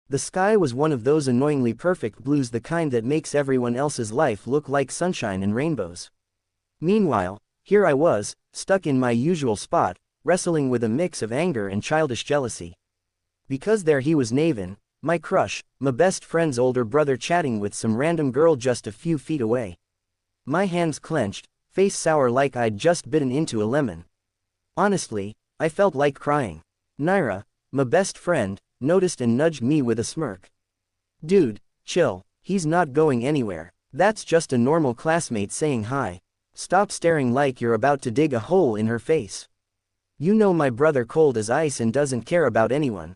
The sky was one of those annoyingly perfect blues, the kind that makes everyone else's life look like sunshine and rainbows. Meanwhile, here I was, stuck in my usual spot, wrestling with a mix of anger and childish jealousy. Because there he was, Navin, my crush, my best friend's older brother, chatting with some random girl just a few feet away. My hands clenched, face sour like I'd just bitten into a lemon. Honestly, I felt like crying. Naira, my best friend, noticed and nudged me with a smirk. Dude, chill, he's not going anywhere. That's just a normal classmate saying hi. Stop staring like you're about to dig a hole in her face. You know my brother cold as ice and doesn't care about anyone.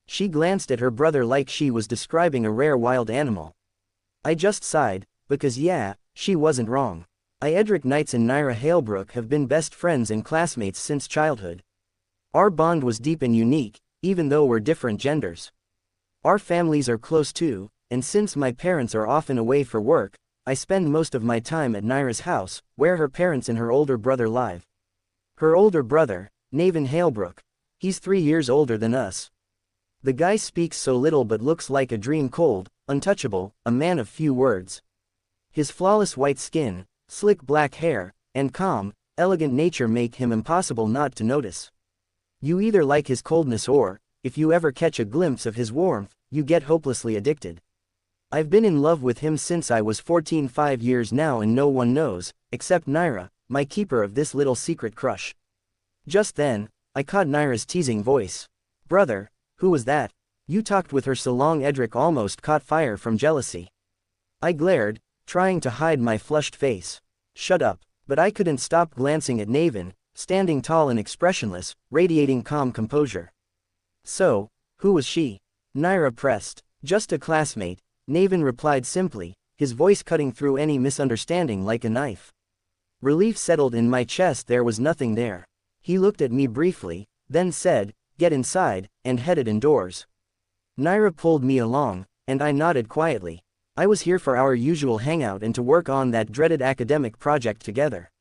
She glanced at her brother like she was describing a rare wild animal. I just sighed, because yeah, she wasn't wrong. Edric Knights and Naira Halebrook have been best friends and classmates since childhood. Our bond was deep and unique, even though we're different genders. Our families are close too, and since my parents are often away for work, I spend most of my time at Naira's house, where her parents and her older brother live. Her older brother, Navin Halebrook, he's 3 years older than us. The guy speaks so little but looks like a dream, cold, untouchable, a man of few words. His flawless white skin, slick black hair, and calm, elegant nature make him impossible not to notice. You either like his coldness or, if you ever catch a glimpse of his warmth, you get hopelessly addicted. I've been in love with him since I was 14, 5 years now, and no one knows, except Naira, my keeper of this little secret crush. Just then, I caught Naira's teasing voice. Brother, who was that? You talked with her so long. Edric almost caught fire from jealousy. I glared, trying to hide my flushed face. Shut up. But I couldn't stop glancing at Navin, standing tall and expressionless, radiating calm composure. So, who was she? Naira pressed. Just a classmate, Navin replied simply, his voice cutting through any misunderstanding like a knife. Relief settled in my chest. There was nothing there. He looked at me briefly, then said, "Get inside," and headed indoors. Naira pulled me along, and I nodded quietly. I was here for our usual hangout and to work on that dreaded academic project together.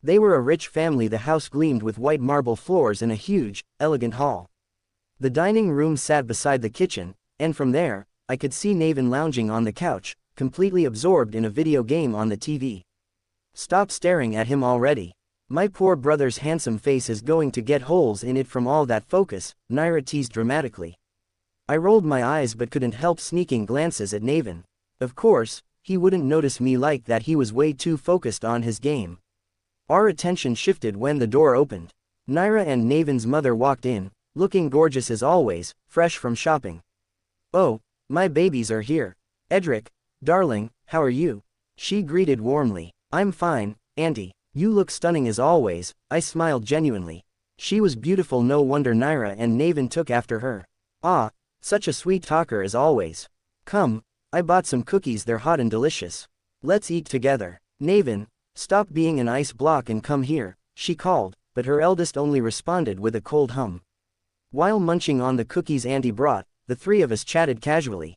They were a rich family. The house gleamed with white marble floors and a huge, elegant hall. The dining room sat beside the kitchen, and from there, I could see Navin lounging on the couch, completely absorbed in a video game on the TV. Stop staring at him already. My poor brother's handsome face is going to get holes in it from all that focus, Naira teased dramatically. I rolled my eyes but couldn't help sneaking glances at Navin. Of course, he wouldn't notice me like that. He was way too focused on his game. Our attention shifted when the door opened. Naira and Navin's mother walked in, looking gorgeous as always, fresh from shopping. Oh, my babies are here. Edric, darling, how are you? She greeted warmly. I'm fine, Auntie. You look stunning as always. I smiled genuinely. She was beautiful, no wonder Naira and Navin took after her. Ah, such a sweet talker as always. Come, I bought some cookies, they're hot and delicious. Let's eat together. Navin, stop being an ice block and come here, she called, but her eldest only responded with a cold hum. While munching on the cookies Auntie brought, the three of us chatted casually.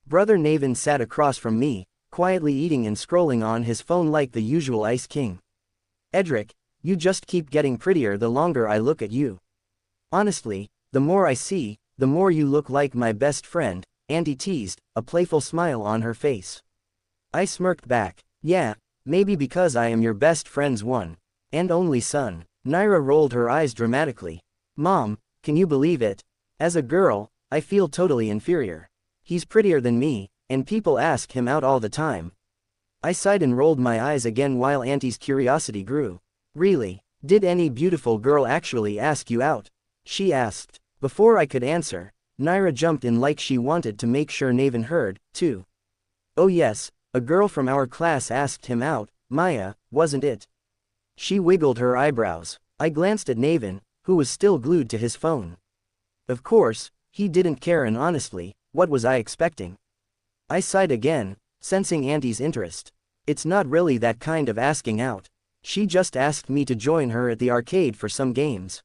Brother Navin sat across from me, quietly eating and scrolling on his phone like the usual ice king. Edric, you just keep getting prettier the longer I look at you. Honestly, the more I see, the more you look like my best friend, Auntie teased, a playful smile on her face. I smirked back. Yeah, maybe because I am your best friend's one and only son. Naira rolled her eyes dramatically. Mom, can you believe it? As a girl, I feel totally inferior. He's prettier than me, and people ask him out all the time. I sighed and rolled my eyes again while Auntie's curiosity grew. Really? Did any beautiful girl actually ask you out? She asked. Before I could answer, Naira jumped in like she wanted to make sure Navin heard, too. Oh yes, a girl from our class asked him out, Maya, wasn't it? She wiggled her eyebrows. I glanced at Navin, who was still glued to his phone. Of course, he didn't care, and honestly, what was I expecting? I sighed again, sensing Auntie's interest. It's not really that kind of asking out. She just asked me to join her at the arcade for some games.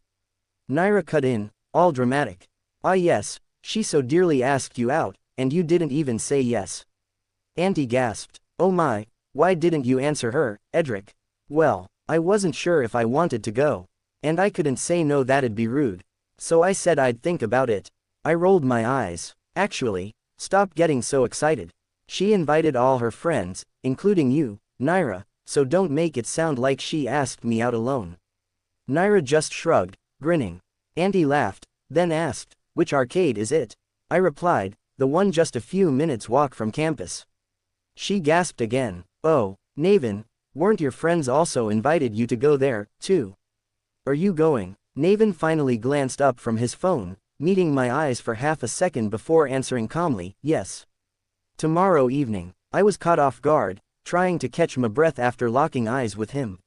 Naira cut in, all dramatic. Ah yes, she so dearly asked you out, and you didn't even say yes. Auntie gasped. Oh my, why didn't you answer her, Edric? Well, I wasn't sure if I wanted to go. And I couldn't say no, that'd be rude. So I said I'd think about it. I rolled my eyes. Actually, stop getting so excited. She invited all her friends, including you, Naira, so don't make it sound like she asked me out alone. Naira just shrugged, grinning. Auntie laughed, then asked, which arcade is it? I replied, the one just a few minutes walk from campus. She gasped again. Oh, Navin, weren't your friends also invited you to go there, too? Are you going? Navin finally glanced up from his phone, meeting my eyes for half a second before answering calmly, yes. Tomorrow evening. I was caught off guard, trying to catch my breath after locking eyes with him.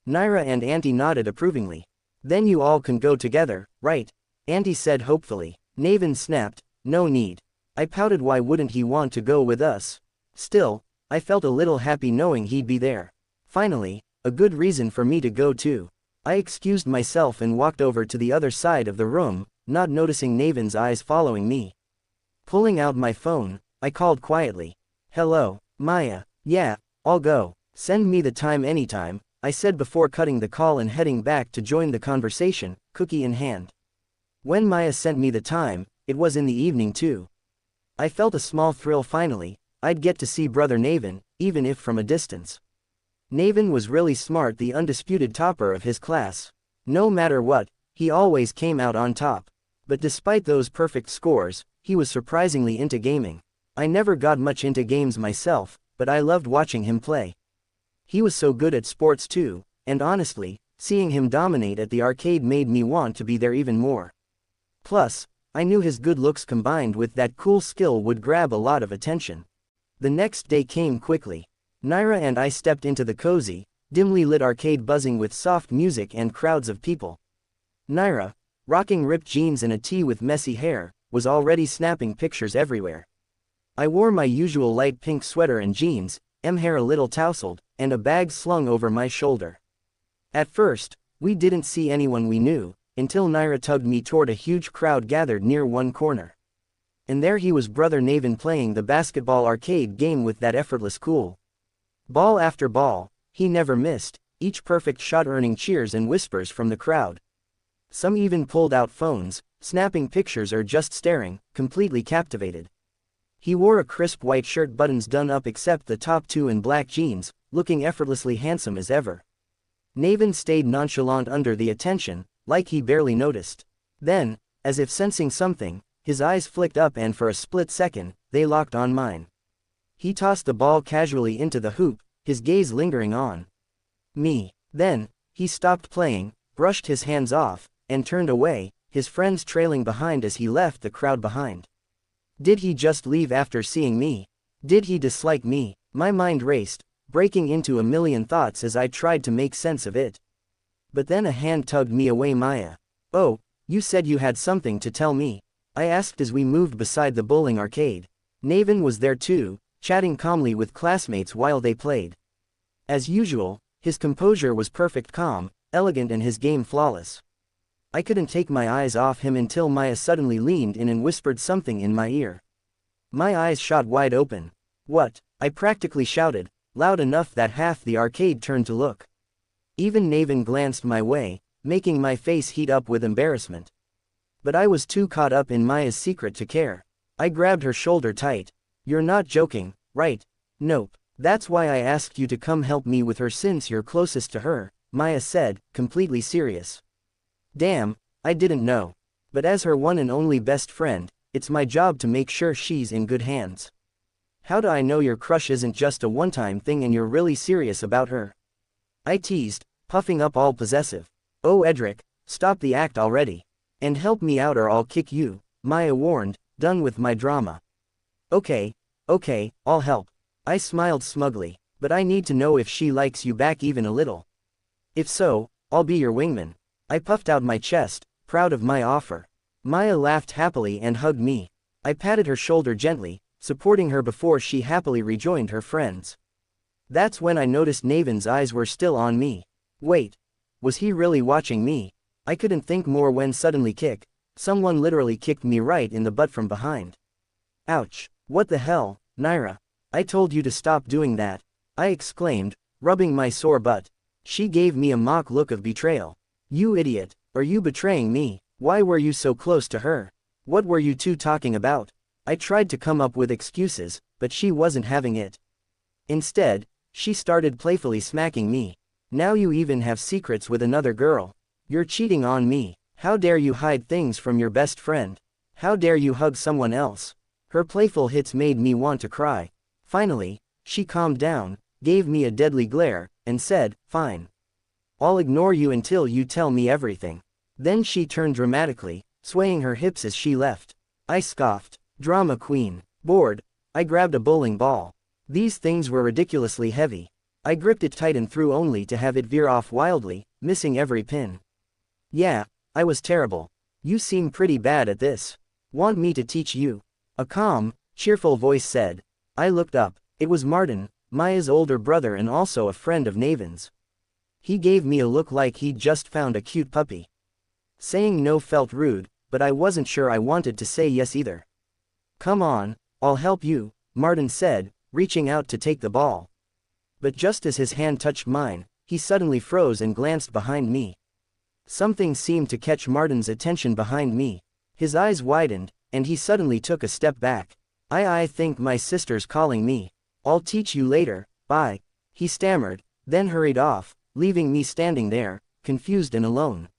Naira and Auntie nodded approvingly. Then you all can go together, right? Auntie said hopefully. Navin snapped, no need. I pouted, why wouldn't he want to go with us? Still, I felt a little happy knowing he'd be there. Finally, a good reason for me to go too. I excused myself and walked over to the other side of the room, not noticing Navin's eyes following me. Pulling out my phone, I called quietly. Hello, Maya. Yeah, I'll go. Send me the time anytime, I said before cutting the call and heading back to join the conversation, cookie in hand. When Maya sent me the time, it was in the evening too. I felt a small thrill finally. I'd get to see brother Navin, even if from a distance. Navin was really smart, the undisputed topper of his class. No matter what, he always came out on top. But despite those perfect scores, he was surprisingly into gaming. I never got much into games myself, but I loved watching him play. He was so good at sports too, and honestly, seeing him dominate at the arcade made me want to be there even more. Plus, I knew his good looks combined with that cool skill would grab a lot of attention. The next day came quickly. Naira and I stepped into the cozy, dimly lit arcade buzzing with soft music and crowds of people. Naira, rocking ripped jeans and a tee with messy hair, was already snapping pictures everywhere. I wore my usual light pink sweater and jeans, hair a little tousled, and a bag slung over my shoulder. At first, we didn't see anyone we knew, until Naira tugged me toward a huge crowd gathered near one corner. And there he was, brother Navin, playing the basketball arcade game with that effortless cool. Ball after ball, he never missed, each perfect shot earning cheers and whispers from the crowd. Some even pulled out phones, snapping pictures or just staring, completely captivated. He wore a crisp white shirt, buttons done up except the top two, and black jeans, looking effortlessly handsome as ever. Navin stayed nonchalant under the attention, like he barely noticed. Then, as if sensing something, his eyes flicked up and for a split second, they locked on mine. He tossed the ball casually into the hoop, his gaze lingering on me. Then, he stopped playing, brushed his hands off, and turned away, his friends trailing behind as he left the crowd behind. Did he just leave after seeing me? Did he dislike me? My mind raced, breaking into a million thoughts as I tried to make sense of it. But then a hand tugged me away. Maya. Oh, you said you had something to tell me, I asked as we moved beside the bowling arcade. Navin was there too, chatting calmly with classmates while they played. As usual, his composure was perfect, calm, elegant, and his game flawless. I couldn't take my eyes off him until Maya suddenly leaned in and whispered something in my ear. My eyes shot wide open. What? I practically shouted, loud enough that half the arcade turned to look. Even Navin glanced my way, making my face heat up with embarrassment. But I was too caught up in Maya's secret to care. I grabbed her shoulder tight. You're not joking, right? Nope. That's why I asked you to come help me with her since you're closest to her, Maya said, completely serious. Damn, I didn't know. But as her one and only best friend, it's my job to make sure she's in good hands. How do I know your crush isn't just a one-time thing and you're really serious about her? I teased, puffing up all possessive. Oh Edric, stop the act already. And help me out or I'll kick you, Maya warned, done with my drama. Okay, I'll help. I smiled smugly, but I need to know if she likes you back even a little. If so, I'll be your wingman. I puffed out my chest, proud of my offer. Maya laughed happily and hugged me. I patted her shoulder gently, supporting her before she happily rejoined her friends. That's when I noticed Navin's eyes were still on me. Wait, was he really watching me? I couldn't think more when suddenly someone literally kicked me right in the butt from behind. Ouch, what the hell, Naira? I told you to stop doing that, I exclaimed, rubbing my sore butt. She gave me a mock look of betrayal. You idiot, are you betraying me? Why were you so close to her? What were you two talking about? I tried to come up with excuses, but she wasn't having it. Instead, she started playfully smacking me. Now you even have secrets with another girl. You're cheating on me. How dare you hide things from your best friend? How dare you hug someone else? Her playful hits made me want to cry. Finally, she calmed down, gave me a deadly glare, and said, "Fine. I'll ignore you until you tell me everything." Then she turned dramatically, swaying her hips as she left. I scoffed. Drama queen. Bored, I grabbed a bowling ball. These things were ridiculously heavy. I gripped it tight and threw only to have it veer off wildly, missing every pin. "Yeah, I was terrible. You seem pretty bad at this. Want me to teach you?" A calm, cheerful voice said. I looked up. It was Martin, Maya's older brother and also a friend of Navin's. He gave me a look like he'd just found a cute puppy. Saying no felt rude, but I wasn't sure I wanted to say yes either. "Come on, I'll help you," Martin said, reaching out to take the ball. But just as his hand touched mine, he suddenly froze and glanced behind me. Something seemed to catch Martin's attention behind me. His eyes widened, and he suddenly took a step back. I think my sister's calling me. I'll teach you later, bye," he stammered, then hurried off, leaving me standing there, confused and alone.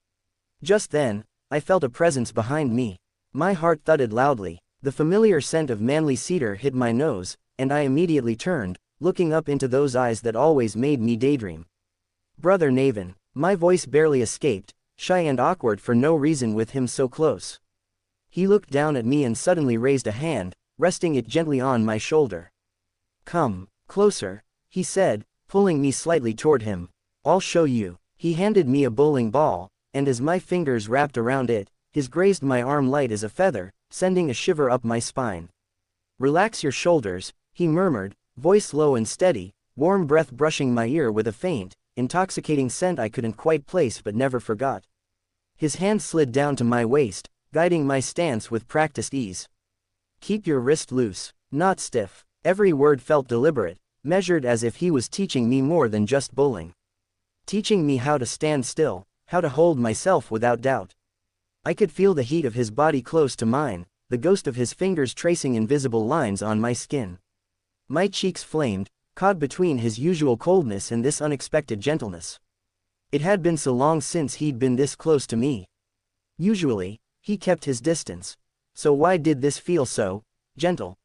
Just then, I felt a presence behind me. My heart thudded loudly. The familiar scent of manly cedar hit my nose, and I immediately turned, looking up into those eyes that always made me daydream. "Brother Navin," my voice barely escaped, shy and awkward for no reason with him so close. He looked down at me and suddenly raised a hand, resting it gently on my shoulder. "Come closer," he said, pulling me slightly toward him. "I'll show you." He handed me a bowling ball, and as my fingers wrapped around it, his grazed my arm light as a feather, sending a shiver up my spine. "Relax your shoulders," he murmured, voice low and steady, warm breath brushing my ear with a faint, intoxicating scent I couldn't quite place but never forgot. His hand slid down to my waist, guiding my stance with practiced ease. "Keep your wrist loose, not stiff." Every word felt deliberate, measured as if he was teaching me more than just bowling. Teaching me how to stand still, how to hold myself without doubt. I could feel the heat of his body close to mine, the ghost of his fingers tracing invisible lines on my skin. My cheeks flamed, caught between his usual coldness and this unexpected gentleness. It had been so long since he'd been this close to me. Usually, he kept his distance. So why did this feel so gentle?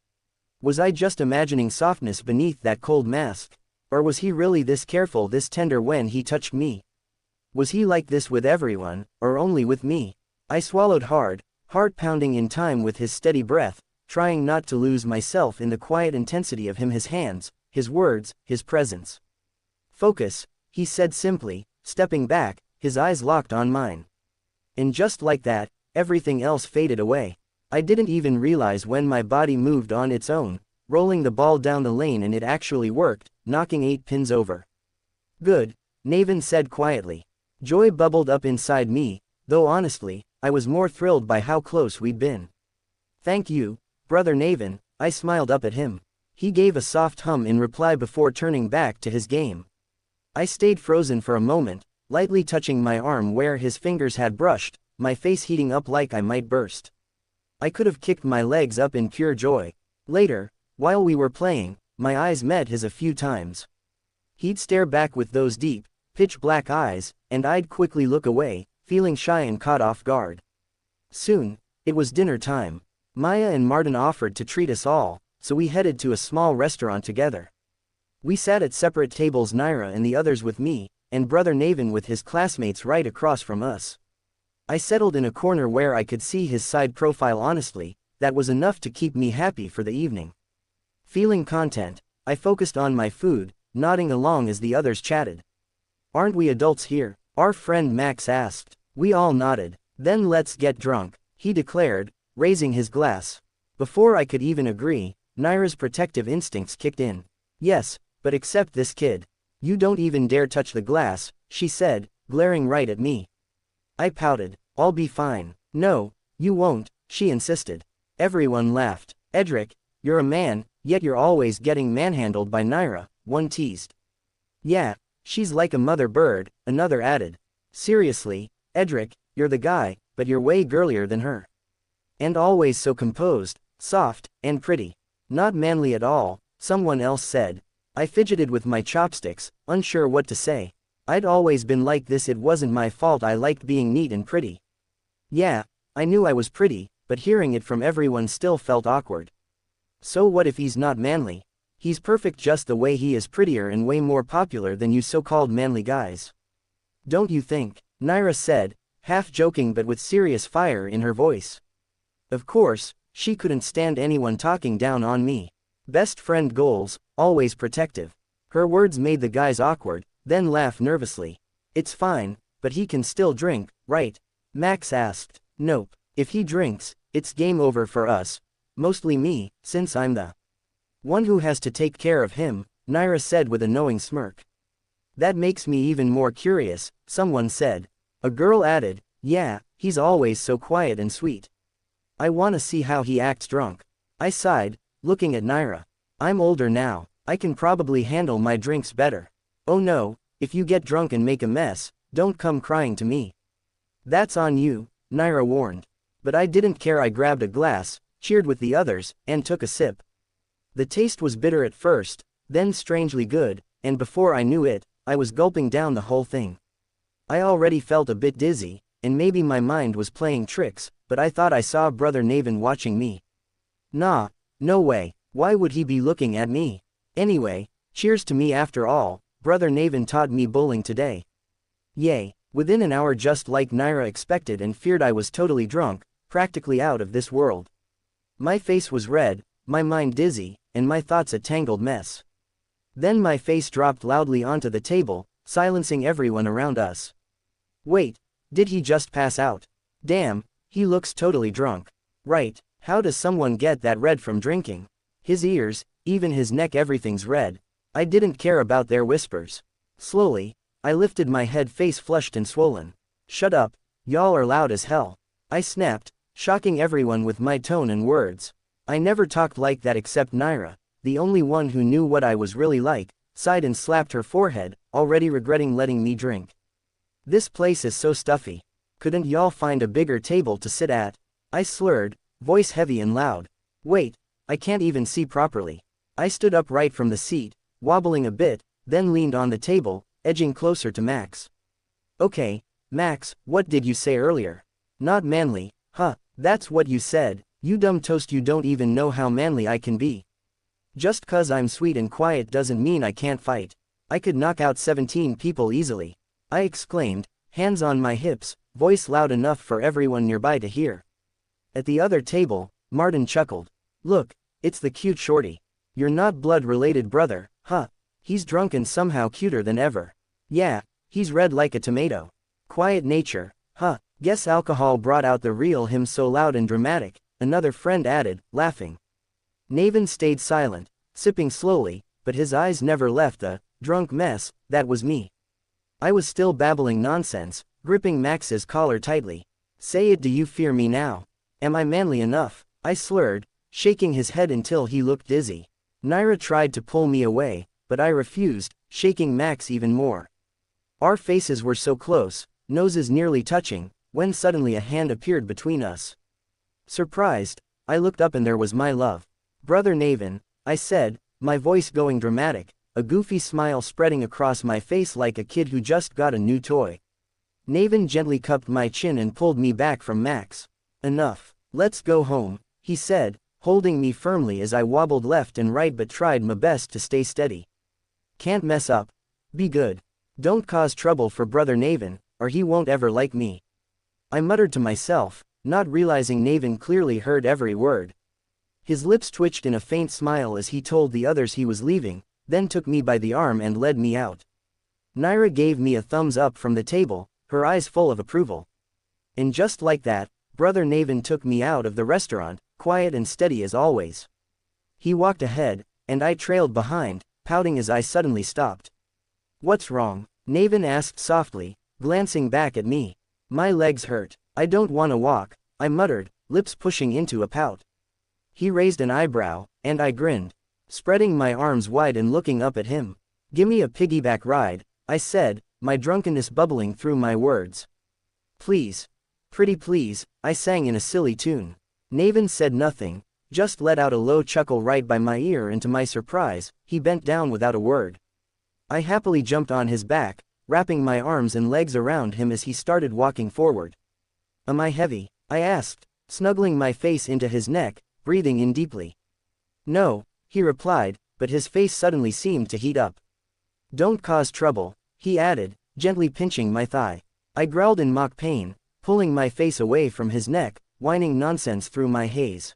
Was I just imagining softness beneath that cold mask? Or was he really this careful, this tender when he touched me? Was he like this with everyone, or only with me? I swallowed hard, heart pounding in time with his steady breath, trying not to lose myself in the quiet intensity of him, his hands, his words, his presence. "Focus," he said simply, stepping back, his eyes locked on mine. And just like that, everything else faded away. I didn't even realize when my body moved on its own, rolling the ball down the lane, and it actually worked, knocking 8 pins over. "Good," Navin said quietly. Joy bubbled up inside me, though honestly, I was more thrilled by how close we'd been. "Thank you, Brother Navin," I smiled up at him. He gave a soft hum in reply before turning back to his game. I stayed frozen for a moment, lightly touching my arm where his fingers had brushed, my face heating up like I might burst. I could have kicked my legs up in pure joy. Later, while we were playing, my eyes met his a few times. He'd stare back with those deep, pitch-black eyes, and I'd quickly look away, feeling shy and caught off guard. Soon, it was dinner time. Maya and Martin offered to treat us all, so we headed to a small restaurant together. We sat at separate tables, Naira and the others with me, and Brother Navin with his classmates right across from us. I settled in a corner where I could see his side profile. Honestly, that was enough to keep me happy for the evening. Feeling content, I focused on my food, nodding along as the others chatted. "Aren't we adults here?" our friend Max asked. We all nodded. "Then let's get drunk," he declared, raising his glass. Before I could even agree, Naira's protective instincts kicked in. "Yes, but except this kid. You don't even dare touch the glass," she said, glaring right at me. I pouted. "I'll be fine." "No, you won't," she insisted. Everyone laughed. "Edric, you're a man, yet you're always getting manhandled by Naira," one teased. "Yeah, she's like a mother bird," another added. "Seriously, Edric, you're the guy, but you're way girlier than her. And always so composed," Soft, and pretty. Not manly at all, someone else said. I fidgeted with my chopsticks, unsure what to say. I'd always been like this, it wasn't my fault, I liked being neat and pretty. Yeah, I knew I was pretty, but hearing it from everyone still felt awkward. So what if he's not manly? He's perfect just the way he is, prettier and way more popular than you so-called manly guys. Don't you think? Naira said, half joking but with serious fire in her voice. Of course, she couldn't stand anyone talking down on me. Best friend goals, always protective. Her words made the guys awkward, then laugh nervously. It's fine, but he can still drink, right? Max asked. Nope. If he drinks, it's game over for us. Mostly me, since I'm the one who has to take care of him, Naira said with a knowing smirk. That makes me even more curious, someone said. A girl added, yeah, he's always so quiet and sweet. I wanna see how he acts drunk. I sighed, looking at Naira. I'm older now, I can probably handle my drinks better. Oh no, if you get drunk and make a mess, don't come crying to me. That's on you, Naira warned. But I didn't care. I grabbed a glass, cheered with the others, and took a sip. The taste was bitter at first, then strangely good, and before I knew it, I was gulping down the whole thing. I already felt a bit dizzy, and maybe my mind was playing tricks, but I thought I saw Brother Navin watching me. Nah, no way, why would he be looking at me? Anyway, cheers to me after all, Brother Navin taught me bowling today. Yay, within an hour, just like Naira expected and feared, I was totally drunk, practically out of this world. My face was red, my mind dizzy, and my thoughts a tangled mess. Then my face dropped loudly onto the table, silencing everyone around us. Wait, did he just pass out? Damn, he looks totally drunk. Right, how does someone get that red from drinking? His ears, even his neck, everything's red. I didn't care about their whispers. Slowly, I lifted my head, face flushed and swollen. Shut up, y'all are loud as hell. I snapped, shocking everyone with my tone and words. I never talked like that except Naira, the only one who knew what I was really like, sighed and slapped her forehead, already regretting letting me drink. This place is so stuffy. Couldn't y'all find a bigger table to sit at? I slurred, voice heavy and loud. Wait, I can't even see properly. I stood upright from the seat, wobbling a bit, then leaned on the table, edging closer to Max. Okay, Max, what did you say earlier? Not manly, huh? That's what you said. You dumb toast, you don't even know how manly I can be. Just 'cause I'm sweet and quiet doesn't mean I can't fight. I could knock out 17 people easily. I exclaimed, hands on my hips, voice loud enough for everyone nearby to hear. At the other table, Martin chuckled. Look, it's the cute shorty. You're not blood-related brother, huh? He's drunk and somehow cuter than ever. Yeah, he's red like a tomato. Quiet nature, huh? Guess alcohol brought out the real him, so loud and dramatic, another friend added, laughing. Navin stayed silent, sipping slowly, but his eyes never left the drunk mess that was me. I was still babbling nonsense, gripping Max's collar tightly. Say it, do you fear me now? Am I manly enough? I slurred, shaking his head until he looked dizzy. Naira tried to pull me away, but I refused, shaking Max even more. Our faces were so close, noses nearly touching, when suddenly a hand appeared between us. Surprised, I looked up and there was my love. Brother Navin, I said, my voice going dramatic, a goofy smile spreading across my face like a kid who just got a new toy. Navin gently cupped my chin and pulled me back from Max. Enough, let's go home, he said, holding me firmly as I wobbled left and right but tried my best to stay steady. Can't mess up. Be good. Don't cause trouble for Brother Navin, or he won't ever like me. I muttered to myself, not realizing Navin clearly heard every word. His lips twitched in a faint smile as he told the others he was leaving, then took me by the arm and led me out. Naira gave me a thumbs up from the table, her eyes full of approval. And just like that, Brother Navin took me out of the restaurant, quiet and steady as always. He walked ahead, and I trailed behind, pouting as I suddenly stopped. What's wrong? Navin asked softly, glancing back at me. My legs hurt. I don't want to walk, I muttered, lips pushing into a pout. He raised an eyebrow, and I grinned, spreading my arms wide and looking up at him. Gimme a piggyback ride, I said, my drunkenness bubbling through my words. Please. Pretty please, I sang in a silly tune. Navin said nothing, just let out a low chuckle right by my ear, and to my surprise, he bent down without a word. I happily jumped on his back, wrapping my arms and legs around him as he started walking forward. "Am I heavy?" I asked, snuggling my face into his neck, breathing in deeply. "No," he replied, but his face suddenly seemed to heat up. "Don't cause trouble," he added, gently pinching my thigh. I growled in mock pain, pulling my face away from his neck, whining nonsense through my haze.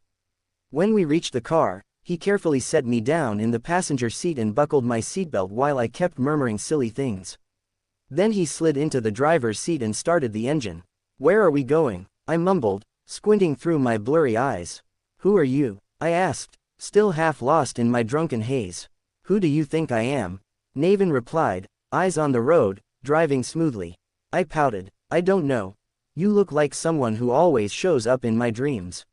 When we reached the car, he carefully set me down in the passenger seat and buckled my seatbelt while I kept murmuring silly things. Then he slid into the driver's seat and started the engine. "Where are we going?" I mumbled, squinting through my blurry eyes. "Who are you?" I asked, still half lost in my drunken haze. "Who do you think I am?" Navin replied, eyes on the road, driving smoothly. I pouted. "I don't know. You look like someone who always shows up in my dreams."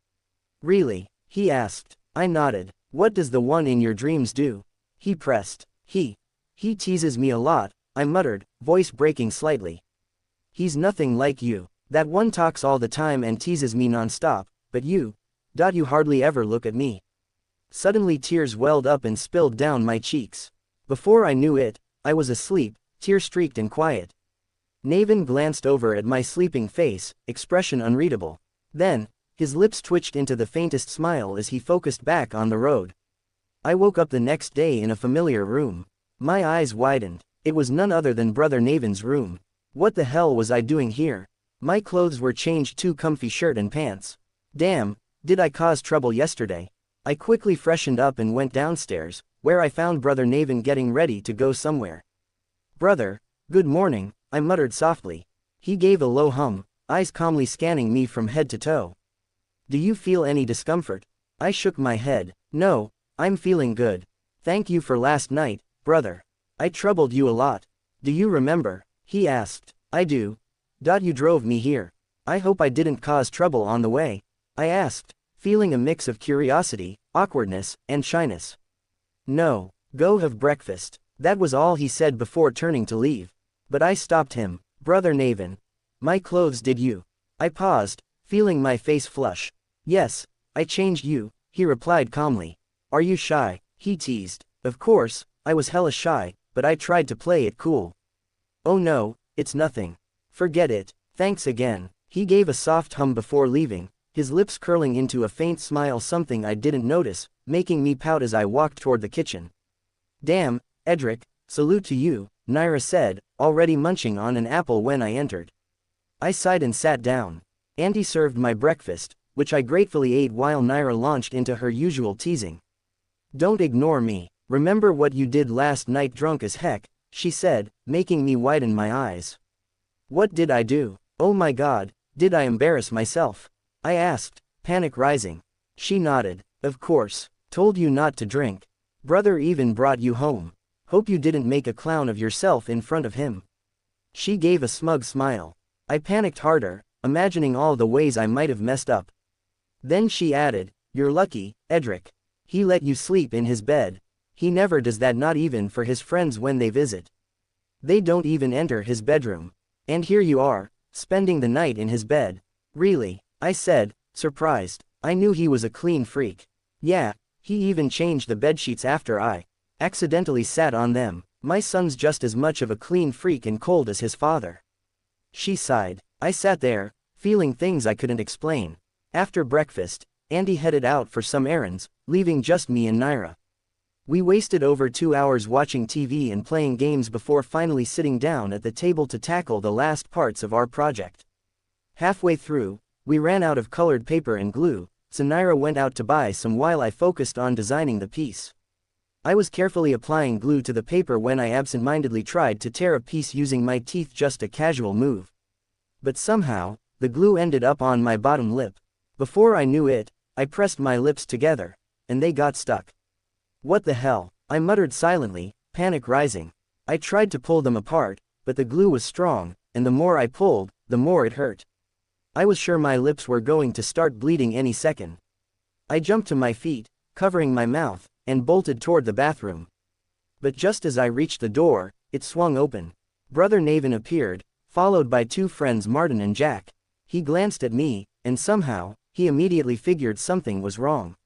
"Really?" he asked. I nodded. "What does the one in your dreams do?" He pressed. He teases me a lot," I muttered, voice breaking slightly. "He's nothing like you. That one talks all the time and teases me non-stop, but you hardly ever look at me." Suddenly tears welled up and spilled down my cheeks. Before I knew it, I was asleep, tear-streaked and quiet. Navin glanced over at my sleeping face, expression unreadable. Then, his lips twitched into the faintest smile as he focused back on the road. I woke up the next day in a familiar room. My eyes widened. It was none other than Brother Navin's room. What the hell was I doing here? My clothes were changed to comfy shirt and pants. Damn, did I cause trouble yesterday? I quickly freshened up and went downstairs, where I found Brother Navin getting ready to go somewhere. "Brother, good morning," I muttered softly. He gave a low hum, eyes calmly scanning me from head to toe. "Do you feel any discomfort?" I shook my head. "No, I'm feeling good. Thank you for last night, brother. I troubled you a lot. Do you remember?" he asked. "I do. You drove me here. I hope I didn't cause trouble on the way," I asked, feeling a mix of curiosity, awkwardness, and shyness. "No, go have breakfast." That was all he said before turning to leave. But I stopped him. "Brother Navin, my clothes did you?" I paused, feeling my face flush. "Yes, I changed you," he replied calmly. "Are you shy?" he teased. Of course, I was hella shy, but I tried to play it cool. "Oh no, it's nothing. Forget it, thanks again." He gave a soft hum before leaving, his lips curling into a faint smile, something I didn't notice, making me pout as I walked toward the kitchen. "Damn, Edric, salute to you," Naira said, already munching on an apple when I entered. I sighed and sat down. Auntie served my breakfast, which I gratefully ate while Naira launched into her usual teasing. "Don't ignore me. Remember what you did last night drunk as heck," she said, making me widen my eyes. "What did I do? Oh my god, did I embarrass myself?" I asked, panic rising. She nodded. "Of course. Told you not to drink. Brother even brought you home. Hope you didn't make a clown of yourself in front of him." She gave a smug smile. I panicked harder, imagining all the ways I might have messed up. Then she added, "You're lucky, Edric. He let you sleep in his bed. He never does that, not even for his friends when they visit. They don't even enter his bedroom. And here you are, spending the night in his bed." "Really?" I said, surprised. I knew he was a clean freak. "Yeah, he even changed the bedsheets after I accidentally sat on them. My son's just as much of a clean freak and cold as his father." She sighed. I sat there, feeling things I couldn't explain. After breakfast, Andy headed out for some errands, leaving just me and Naira. We wasted over 2 hours watching TV and playing games before finally sitting down at the table to tackle the last parts of our project. Halfway through, we ran out of colored paper and glue, so Naira went out to buy some while I focused on designing the piece. I was carefully applying glue to the paper when I absent-mindedly tried to tear a piece using my teeth, just a casual move. But somehow, the glue ended up on my bottom lip. Before I knew it, I pressed my lips together, and they got stuck. "What the hell?" I muttered silently, panic rising. I tried to pull them apart, but the glue was strong, and the more I pulled, the more it hurt. I was sure my lips were going to start bleeding any second. I jumped to my feet, covering my mouth, and bolted toward the bathroom. But just as I reached the door, it swung open. Brother Navin appeared, followed by 2 friends, Martin and Jack. He glanced at me, and somehow, he immediately figured something was wrong.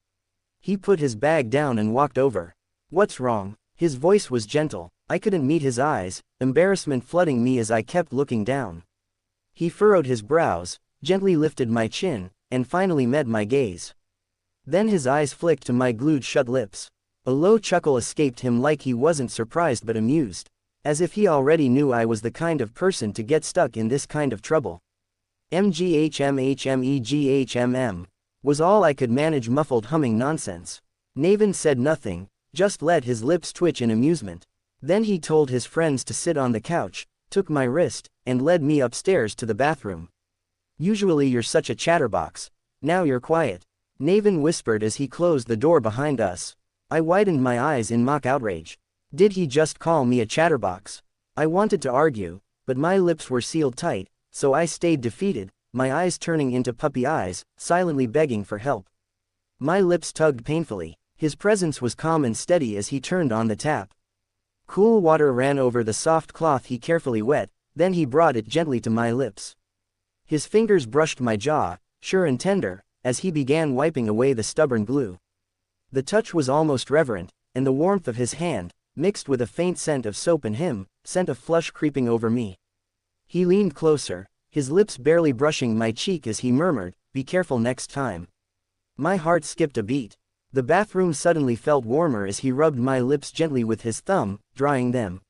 He put his bag down and walked over. What's wrong? His voice was gentle. I couldn't meet his eyes, embarrassment flooding me as I kept looking down. He furrowed his brows, gently lifted my chin, and finally met my gaze. Then his eyes flicked to my glued shut lips. A low chuckle escaped him, like he wasn't surprised but amused. As if he already knew I was the kind of person to get stuck in this kind of trouble. MGHMHMEGHMM. Was all I could manage, muffled humming nonsense. Navin said nothing, just let his lips twitch in amusement. Then he told his friends to sit on the couch, took my wrist, and led me upstairs to the bathroom. Usually you're such a chatterbox. Now you're quiet. Navin whispered as he closed the door behind us. I widened my eyes in mock outrage. Did he just call me a chatterbox? I wanted to argue, but my lips were sealed tight, so I stayed defeated, my eyes turning into puppy eyes, silently begging for help. My lips tugged painfully. His presence was calm and steady as he turned on the tap. Cool water ran over the soft cloth he carefully wet, then he brought it gently to my lips. His fingers brushed my jaw, sure and tender, as he began wiping away the stubborn glue. The touch was almost reverent, and the warmth of his hand, mixed with a faint scent of soap and him, sent a flush creeping over me. He leaned closer, his lips barely brushing my cheek as he murmured, "Be careful next time." My heart skipped a beat. The bathroom suddenly felt warmer as he rubbed my lips gently with his thumb, drying them.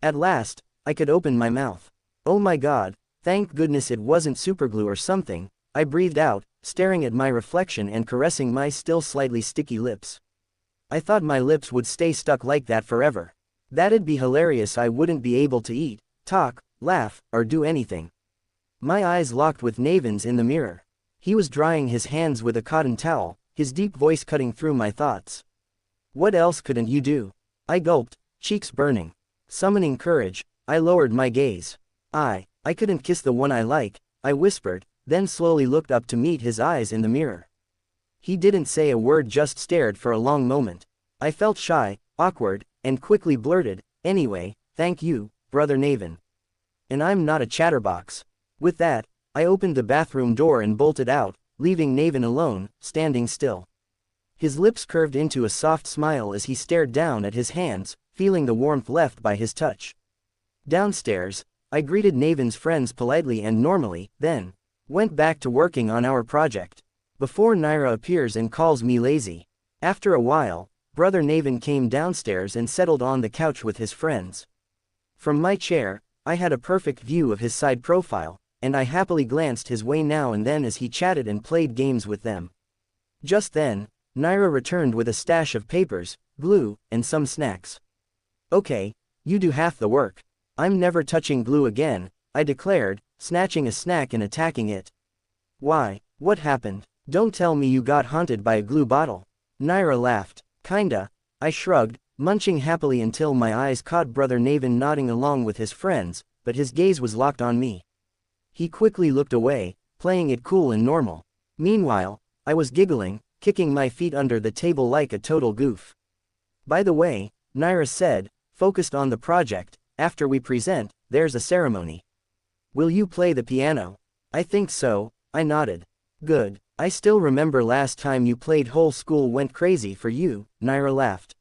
At last, I could open my mouth. Oh my God, thank goodness it wasn't superglue or something, I breathed out, staring at my reflection and caressing my still slightly sticky lips. I thought my lips would stay stuck like that forever. That'd be hilarious. I wouldn't be able to eat, talk, laugh, or do anything. My eyes locked with Navin's in the mirror. He was drying his hands with a cotton towel, his deep voice cutting through my thoughts. What else couldn't you do? I gulped, cheeks burning. Summoning courage, I lowered my gaze. I couldn't kiss the one I like, I whispered, then slowly looked up to meet his eyes in the mirror. He didn't say a word, just stared for a long moment. I felt shy, awkward, and quickly blurted, "Anyway, thank you, Brother Navin. And I'm not a chatterbox." With that, I opened the bathroom door and bolted out, leaving Navin alone, standing still. His lips curved into a soft smile as he stared down at his hands, feeling the warmth left by his touch. Downstairs, I greeted Navin's friends politely and normally, then went back to working on our project. Before Naira appears and calls me lazy. After a while, Brother Navin came downstairs and settled on the couch with his friends. From my chair, I had a perfect view of his side profile, and I happily glanced his way now and then as he chatted and played games with them. Just then, Naira returned with a stash of papers, glue, and some snacks. "Okay, you do half the work. I'm never touching glue again," I declared, snatching a snack and attacking it. "Why, what happened? Don't tell me you got haunted by a glue bottle." Naira laughed. "Kinda," I shrugged, munching happily until my eyes caught Brother Navin nodding along with his friends, but his gaze was locked on me. He quickly looked away, playing it cool and normal. Meanwhile, I was giggling, kicking my feet under the table like a total goof. "By the way," Naira said, focused on the project, "after we present, there's a ceremony. Will you play the piano?" "I think so," I nodded. "Good. I still remember last time you played, whole school went crazy for you," Naira laughed.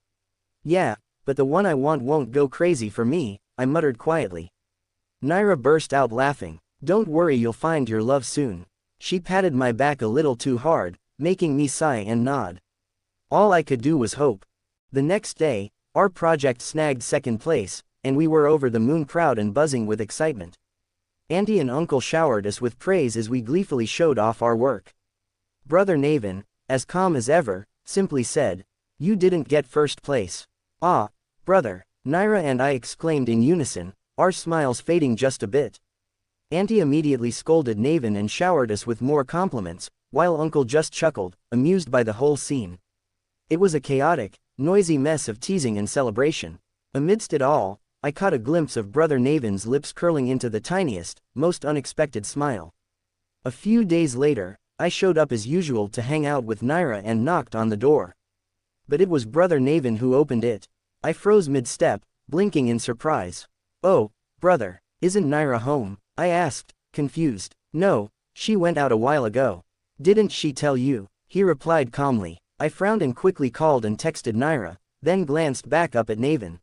"Yeah, but the one I want won't go crazy for me," I muttered quietly. Naira burst out laughing. "Don't worry, you'll find your love soon." She patted my back a little too hard, making me sigh and nod. All I could do was hope. The next day, our project snagged second place, and we were over the moon, proud and buzzing with excitement. Auntie and Uncle showered us with praise as we gleefully showed off our work. Brother Navin, as calm as ever, simply said, "You didn't get first place." "Ah, brother," Naira and I exclaimed in unison, our smiles fading just a bit. Auntie immediately scolded Navin and showered us with more compliments, while Uncle just chuckled, amused by the whole scene. It was a chaotic, noisy mess of teasing and celebration. Amidst it all, I caught a glimpse of Brother Navin's lips curling into the tiniest, most unexpected smile. A few days later, I showed up as usual to hang out with Naira and knocked on the door. But it was Brother Navin who opened it. I froze mid-step, blinking in surprise. "Oh, brother, isn't Naira home?" I asked, confused. "No, she went out a while ago." "Didn't she tell you?" he replied calmly. I frowned and quickly called and texted Naira, then glanced back up at Navin.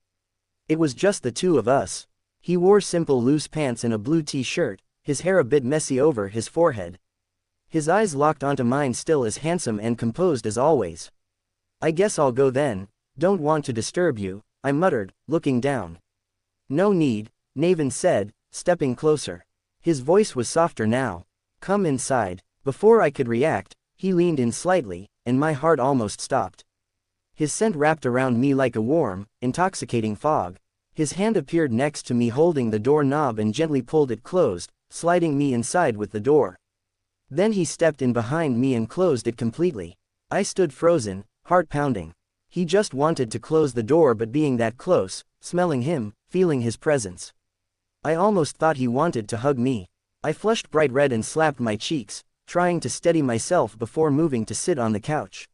It was just the two of us. He wore simple loose pants and a blue t-shirt, his hair a bit messy over his forehead. His eyes locked onto mine, still as handsome and composed as always. I guess I'll go then, don't want to disturb you, I muttered, looking down. No need, Navin said, stepping closer. His voice was softer now. Come inside. Before I could react, he leaned in slightly, and my heart almost stopped. His scent wrapped around me like a warm, intoxicating fog. His hand appeared next to me holding the door knob and gently pulled it closed, sliding me inside with the door. Then he stepped in behind me and closed it completely. I stood frozen, heart pounding. He just wanted to close the door, but being that close, smelling him, feeling his presence, I almost thought he wanted to hug me. I flushed bright red and slapped my cheeks, trying to steady myself before moving to sit on the couch.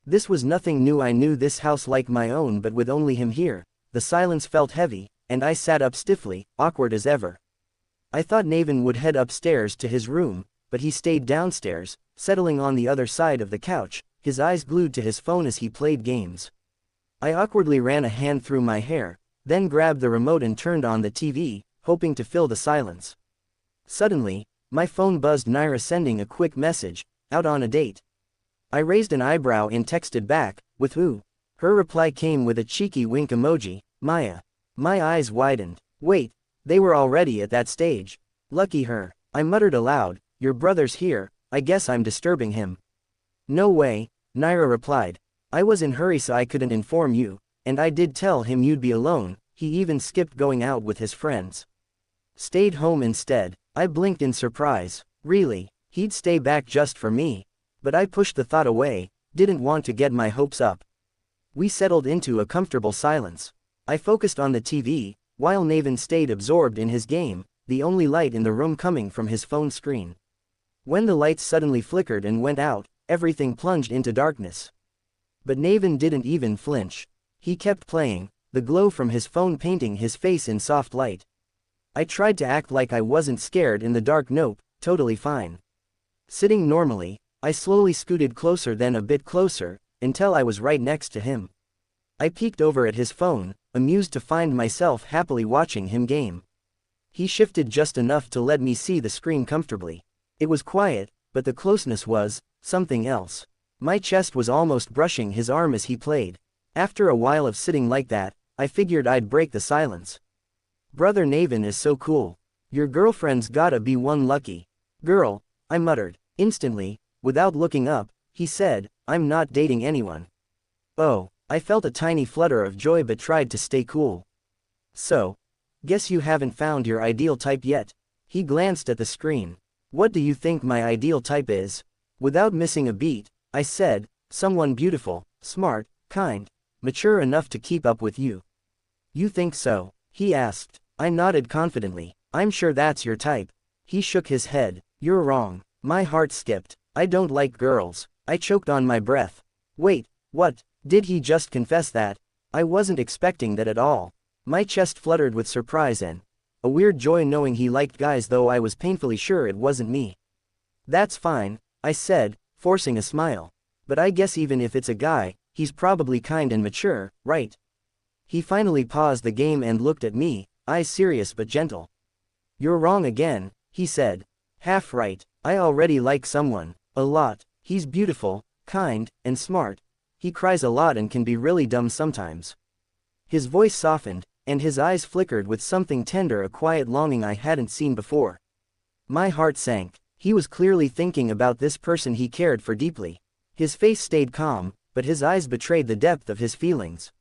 This was nothing new. I knew this house like my own, but with only him here, the silence felt heavy, and I sat up stiffly, awkward as ever. I thought Navin would head upstairs to his room, but he stayed downstairs, settling on the other side of the couch, his eyes glued to his phone as he played games. I awkwardly ran a hand through my hair, then grabbed the remote and turned on the TV, hoping to fill the silence. Suddenly, my phone buzzed, Naira sending a quick message, out on a date. I raised an eyebrow and texted back, with who? Her reply came with a cheeky wink emoji, Maya. My eyes widened. Wait, they were already at that stage. Lucky her. I muttered aloud, your brother's here, I guess I'm disturbing him. No way, Naira replied. I was in a hurry so I couldn't inform you, and I did tell him you'd be alone. He even skipped going out with his friends. Stayed home instead. I blinked in surprise. Really, he'd stay back just for me? But I pushed the thought away, didn't want to get my hopes up. We settled into a comfortable silence. I focused on the TV, while Navin stayed absorbed in his game, the only light in the room coming from his phone screen. When the lights suddenly flickered and went out, everything plunged into darkness. But Navin didn't even flinch. He kept playing, the glow from his phone painting his face in soft light. I tried to act like I wasn't scared in the dark. Nope, totally fine. Sitting normally, I slowly scooted closer, then a bit closer, until I was right next to him. I peeked over at his phone, amused to find myself happily watching him game. He shifted just enough to let me see the screen comfortably. It was quiet, but the closeness was something else. My chest was almost brushing his arm as he played. After a while of sitting like that, I figured I'd break the silence. Brother Navin is so cool. Your girlfriend's gotta be one lucky girl, I muttered. Instantly, without looking up, he said, I'm not dating anyone. Oh, I felt a tiny flutter of joy but tried to stay cool. So, guess you haven't found your ideal type yet? He glanced at the screen. What do you think my ideal type is? Without missing a beat, I said, someone beautiful, smart, kind, mature enough to keep up with you. You think so? He asked. I nodded confidently. I'm sure that's your type. He shook his head. You're wrong. My heart skipped. I don't like girls. I choked on my breath. Wait, what? Did he just confess that? I wasn't expecting that at all. My chest fluttered with surprise and a weird joy knowing he liked guys, though I was painfully sure it wasn't me. That's fine, I said, forcing a smile. But I guess even if it's a guy, he's probably kind and mature, right? He finally paused the game and looked at me, eyes serious but gentle. You're wrong again, he said. Half right. I already like someone. A lot. He's beautiful, kind, and smart. He cries a lot and can be really dumb sometimes. His voice softened, and his eyes flickered with something tender, a quiet longing I hadn't seen before. My heart sank. He was clearly thinking about this person he cared for deeply. His face stayed calm, but his eyes betrayed the depth of his feelings.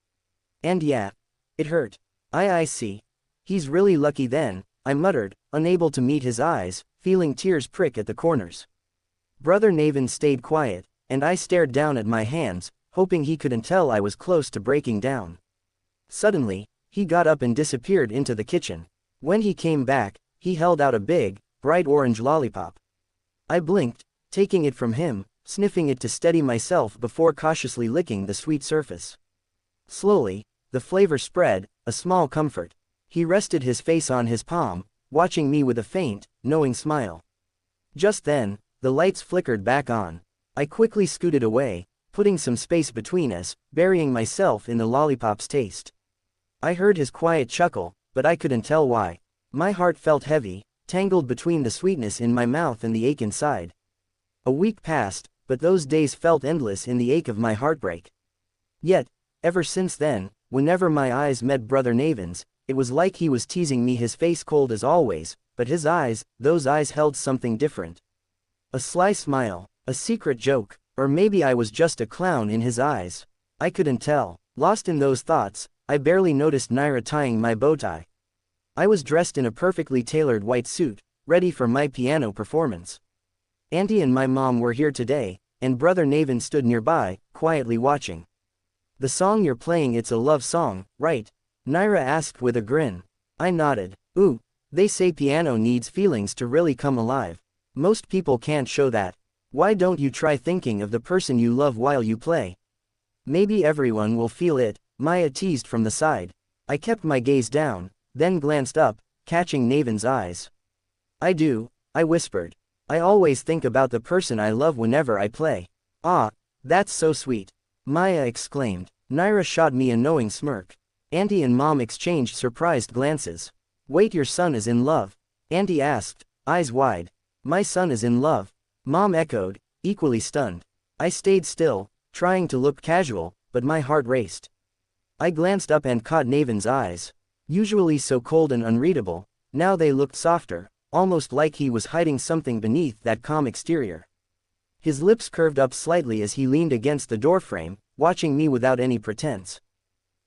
And yeah, it hurt. I see. He's really lucky then, I muttered, unable to meet his eyes, feeling tears prick at the corners. Brother Navin stayed quiet, and I stared down at my hands, hoping he couldn't tell I was close to breaking down. Suddenly, he got up and disappeared into the kitchen. When he came back, he held out a big, bright orange lollipop. I blinked, taking it from him, sniffing it to steady myself before cautiously licking the sweet surface. Slowly, the flavor spread, a small comfort. He rested his face on his palm, watching me with a faint, knowing smile. Just then, the lights flickered back on. I quickly scooted away, putting some space between us, burying myself in the lollipop's taste. I heard his quiet chuckle, but I couldn't tell why. My heart felt heavy, tangled between the sweetness in my mouth and the ache inside. A week passed, but those days felt endless in the ache of my heartbreak. Yet, ever since then, whenever my eyes met Brother Navin's, it was like he was teasing me, his face cold as always, but his eyes, those eyes held something different. A sly smile, a secret joke, or maybe I was just a clown in his eyes. I couldn't tell. Lost in those thoughts, I barely noticed Naira tying my bow tie. I was dressed in a perfectly tailored white suit, ready for my piano performance. Auntie and my mom were here today, and Brother Navin stood nearby, quietly watching. "The song you're playing, it's a love song, right?" Naira asked with a grin. I nodded. "Ooh, they say piano needs feelings to really come alive. Most people can't show that. Why don't you try thinking of the person you love while you play? Maybe everyone will feel it," Maya teased from the side. I kept my gaze down, then glanced up, catching Navin's eyes. "I do," I whispered. "I always think about the person I love whenever I play." "Ah, that's so sweet," Maya exclaimed. Naira shot me a knowing smirk. Auntie and Mom exchanged surprised glances. "Wait, your son is in love?" Auntie asked, eyes wide. "My son is in love," Mom echoed, equally stunned. I stayed still, trying to look casual, but my heart raced. I glanced up and caught Navin's eyes. Usually so cold and unreadable, now they looked softer, almost like he was hiding something beneath that calm exterior. His lips curved up slightly as he leaned against the doorframe, watching me without any pretense.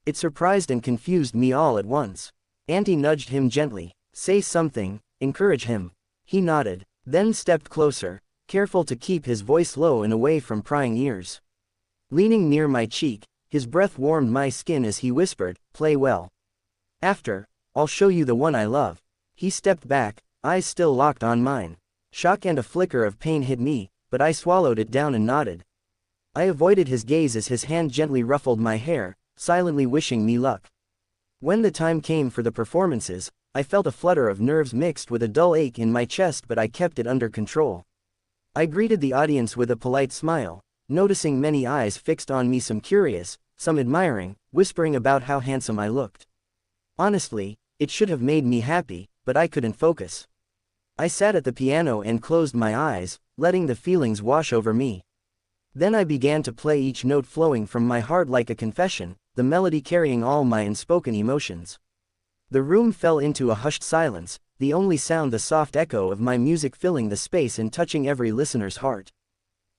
It surprised and confused me all at once. Auntie nudged him gently. "Say something, encourage him." He nodded, then stepped closer, careful to keep his voice low and away from prying ears. Leaning near my cheek, his breath warmed my skin as he whispered, "Play well. After, I'll show you the one I love." He stepped back, eyes still locked on mine. Shock and a flicker of pain hit me, but I swallowed it down and nodded. I avoided his gaze as his hand gently ruffled my hair, silently wishing me luck. When the time came for the performances, I felt a flutter of nerves mixed with a dull ache in my chest, but I kept it under control. I greeted the audience with a polite smile, noticing many eyes fixed on me, some curious, some admiring, whispering about how handsome I looked. Honestly, it should have made me happy, but I couldn't focus. I sat at the piano and closed my eyes, letting the feelings wash over me. Then I began to play, each note flowing from my heart like a confession, the melody carrying all my unspoken emotions. The room fell into a hushed silence, the only sound the soft echo of my music filling the space and touching every listener's heart.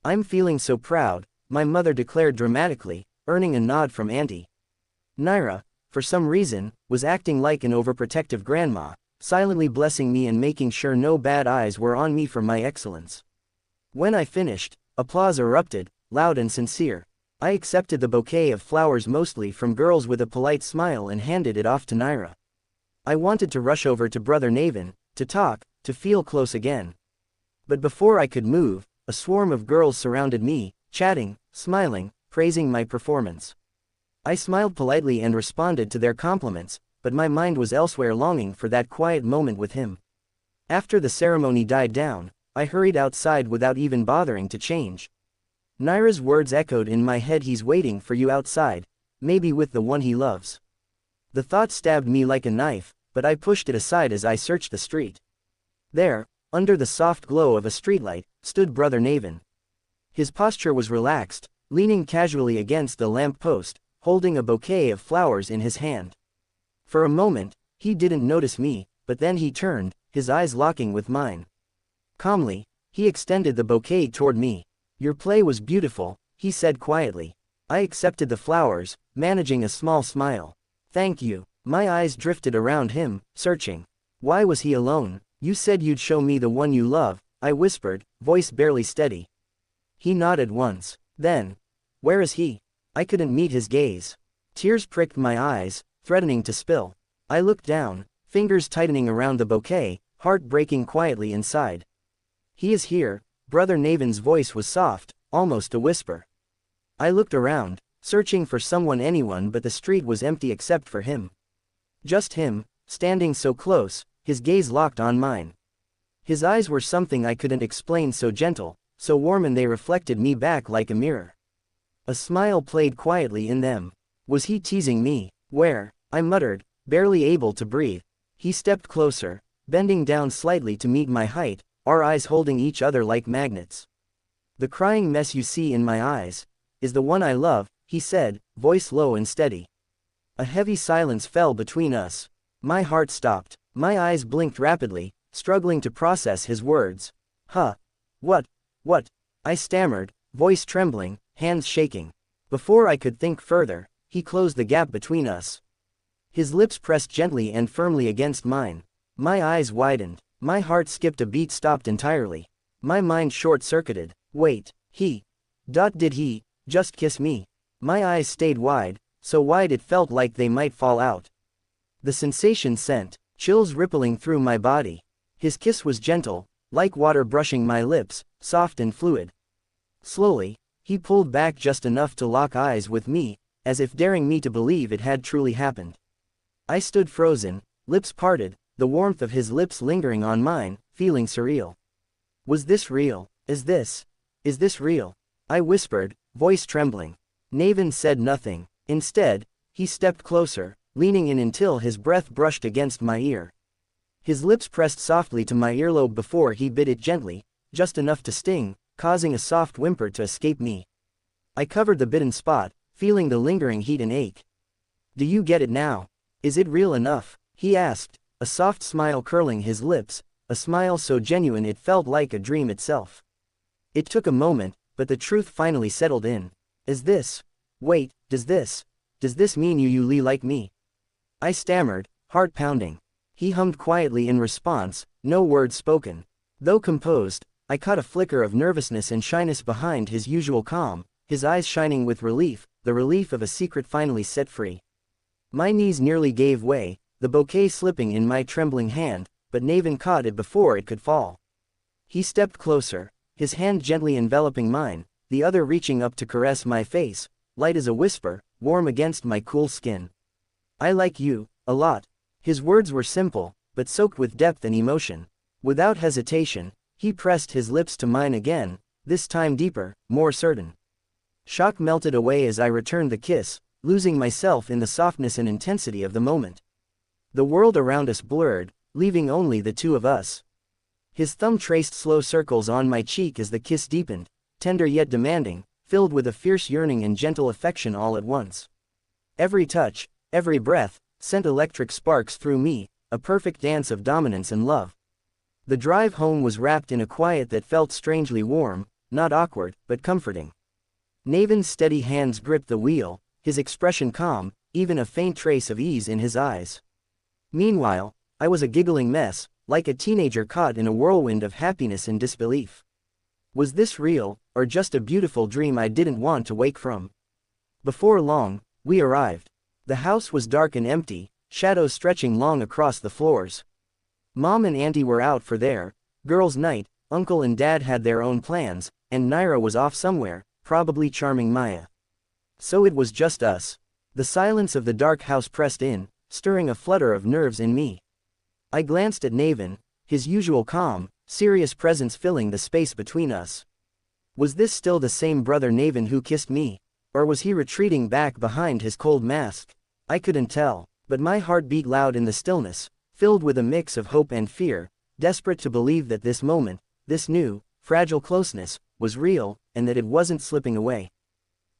"I'm feeling so proud," my mother declared dramatically, earning a nod from Auntie. Naira, for some reason, was acting like an overprotective grandma, silently blessing me and making sure no bad eyes were on me for my excellence. When I finished, applause erupted, loud and sincere. I accepted the bouquet of flowers, mostly from girls, with a polite smile and handed it off to Naira. I wanted to rush over to Brother Navin, to talk, to feel close again. But before I could move, a swarm of girls surrounded me, chatting, smiling, praising my performance. I smiled politely and responded to their compliments, but my mind was elsewhere, longing for that quiet moment with him. After the ceremony died down, I hurried outside without even bothering to change. Naira's words echoed in my head, "He's waiting for you outside, maybe with the one he loves." The thought stabbed me like a knife, but I pushed it aside as I searched the street. There, under the soft glow of a streetlight, stood Brother Navin. His posture was relaxed, leaning casually against the lamp post, holding a bouquet of flowers in his hand. For a moment, he didn't notice me, but then he turned, his eyes locking with mine. Calmly, he extended the bouquet toward me. "Your play was beautiful," he said quietly. I accepted the flowers, managing a small smile. "Thank you." My eyes drifted around him, searching. Why was he alone? "You said you'd show me the one you love," I whispered, voice barely steady. He nodded once. Then, "Where is he?" I couldn't meet his gaze. Tears pricked my eyes, threatening to spill. I looked down, fingers tightening around the bouquet, heart breaking quietly inside. "He is here." Brother Navin's voice was soft, almost a whisper. I looked around, searching for someone, anyone, but the street was empty except for him. Just him, standing so close, his gaze locked on mine. His eyes were something I couldn't explain, so gentle, so warm, and they reflected me back like a mirror. A smile played quietly in them. Was he teasing me? Where? I muttered, barely able to breathe. He stepped closer, bending down slightly to meet my height, our eyes holding each other like magnets. The crying mess you see in my eyes is the one I love, he said, voice low and steady. A heavy silence fell between us. My heart stopped. My eyes blinked rapidly, struggling to process his words. Huh? What? What? I stammered, voice trembling, hands shaking. Before I could think further, he closed the gap between us. His lips pressed gently and firmly against mine. My eyes widened. My heart skipped a beat, stopped entirely. My mind short-circuited. Wait, did he just kiss me? My eyes stayed wide, so wide it felt like they might fall out. The sensation sent chills rippling through my body. His kiss was gentle, like water brushing my lips, soft and fluid. Slowly, he pulled back just enough to lock eyes with me, as if daring me to believe it had truly happened. I stood frozen, lips parted, the warmth of his lips lingering on mine, feeling surreal. Was this real? Is this real? I whispered, voice trembling. Navin said nothing. Instead, he stepped closer, leaning in until his breath brushed against my ear. His lips pressed softly to my earlobe before he bit it gently, just enough to sting, causing a soft whimper to escape me. I covered the bitten spot, feeling the lingering heat and ache. Do you get it now? Is it real enough? He asked, a soft smile curling his lips, a smile so genuine it felt like a dream itself. It took a moment, but the truth finally settled in. Wait, does this mean you like me? I stammered, heart pounding. He hummed quietly in response, no word spoken. Though composed, I caught a flicker of nervousness and shyness behind his usual calm, his eyes shining with relief, the relief of a secret finally set free. My knees nearly gave way, the bouquet slipping in my trembling hand, but Navin caught it before it could fall. He stepped closer, his hand gently enveloping mine, the other reaching up to caress my face, light as a whisper, warm against my cool skin. I like you, a lot. His words were simple, but soaked with depth and emotion. Without hesitation, he pressed his lips to mine again, this time deeper, more certain. Shock melted away as I returned the kiss, losing myself in the softness and intensity of the moment. The world around us blurred, leaving only the two of us. His thumb traced slow circles on my cheek as the kiss deepened, tender yet demanding, filled with a fierce yearning and gentle affection all at once. Every touch, every breath, sent electric sparks through me, a perfect dance of dominance and love. The drive home was wrapped in a quiet that felt strangely warm, not awkward, but comforting. Navin's steady hands gripped the wheel, his expression calm, even a faint trace of ease in his eyes. Meanwhile, I was a giggling mess, like a teenager caught in a whirlwind of happiness and disbelief. Was this real, or just a beautiful dream I didn't want to wake from? Before long, we arrived. The house was dark and empty, shadows stretching long across the floors. Mom and Auntie were out for their girls' night, Uncle and Dad had their own plans, and Naira was off somewhere, probably charming Maya. So it was just us. The silence of the dark house pressed in, stirring a flutter of nerves in me. I glanced at Navin, his usual calm, serious presence filling the space between us. Was this still the same brother Navin who kissed me? Or was he retreating back behind his cold mask? I couldn't tell, but my heart beat loud in the stillness, filled with a mix of hope and fear, desperate to believe that this moment, this new, fragile closeness, was real, and that it wasn't slipping away.